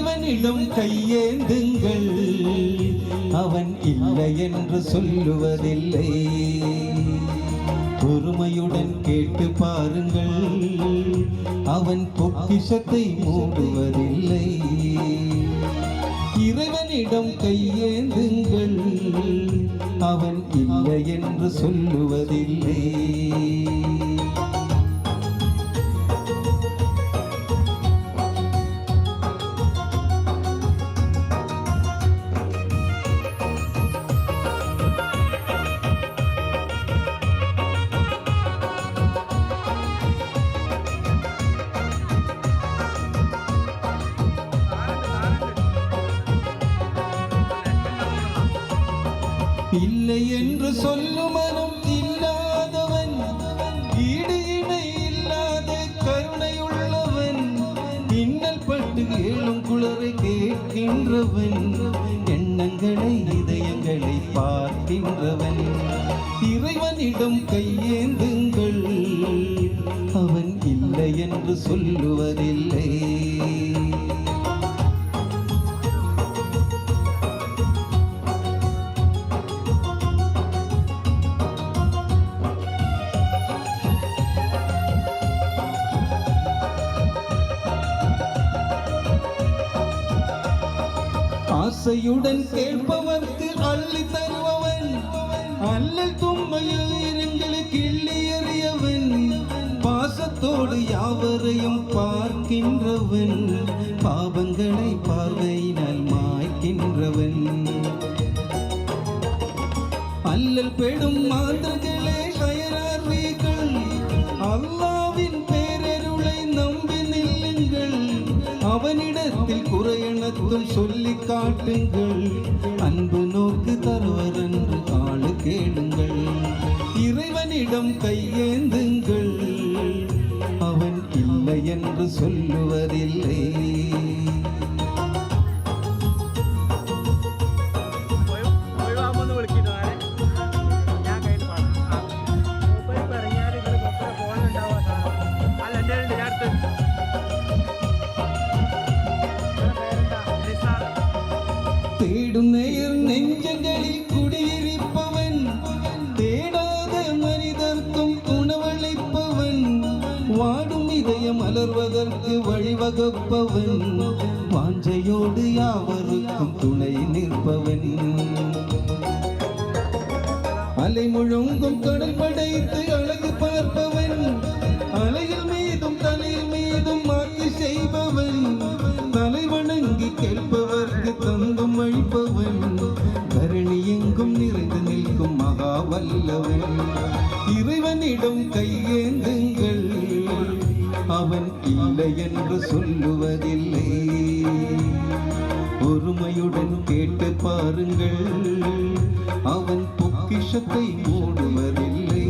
இறைவனிடம் கையேந்துங்கள், அவன் இல்லை என்று சொல்லுவதில்லை. பொறுமையுடன் கேட்டு பாருங்கள், அவன் பொக்கிஷத்தை மூடுவதில்லை. இறைவனிடம் கையேந்துங்கள், அவன் இல்லை என்று சொல்லுவதில்லை. இல்லை என்று சொல்லும் மனம் இல்லாதவன், ஈடு இணை இல்லாத கருணையுள்ளவன், இன்னல் பட்டு ஏழும் குளரை கேட்கின்றவன், எண்ணங்களை இதயங்களை பார்க்கின்றவன். இறைவனிடம் கையேந்துங்கள், அவன் இல்லை என்று சொல்லுவதில்லை. ஆசையுடன் கேட்பவர்க்கு அள்ளி தருபவன், அல்லல் தும்மையில் கிள்ளி எறியவன், பாசத்தோடு யாவரையும் பார்க்கின்றவன், பாவங்களை பார்வையினால் மாய்க்கின்றவன். அல்லல் பெடும் மாந்தர்களே அயரார்வீர்கள், அல்லாவின் பேரருளை நம்பி நில்லுங்கள், அவனிடத்தில் குறையணத்தும் சொல்லி காட்டுங்கள், அன்பு நோக்கு தருவர் என்று ஆளு கேளுங்கள். இறைவனிடம் கையேந்துங்கள், அவன் இல்லை என்று சொல்லுவதில்லை. தேடும் நேர் நெஞ்சங்களில் குடியிருப்பவன், தேடாத மனிதர்க்கும் உணவளிப்பவன், வாடும் இதயம் மலர்வதற்கு வழிவகுப்பவன், வாஞ்சையோடு யாவருக்கும் துணை நிற்பவன். அலை முழுங்கும் கடல் படைத்து அழகு பார்ப்பவன், அலையில் மீதும் தலையில் மீதும் மாற்றி செய்பவன், தலை வணங்கி கேட்பவர்க்கு தந்தும் அழிப்பவன், கருணி எங்கும் நிறைந்து நிற்கும் மகா வல்லவன். இறைவனிடம் கையேந்துங்கள், அவன் இல்லை என்று சொல்லுவதில்லை. பொறுமையுடன் கேட்டு பாருங்கள், அவன் பொக்கிஷத்தை மூடுவதில்லை.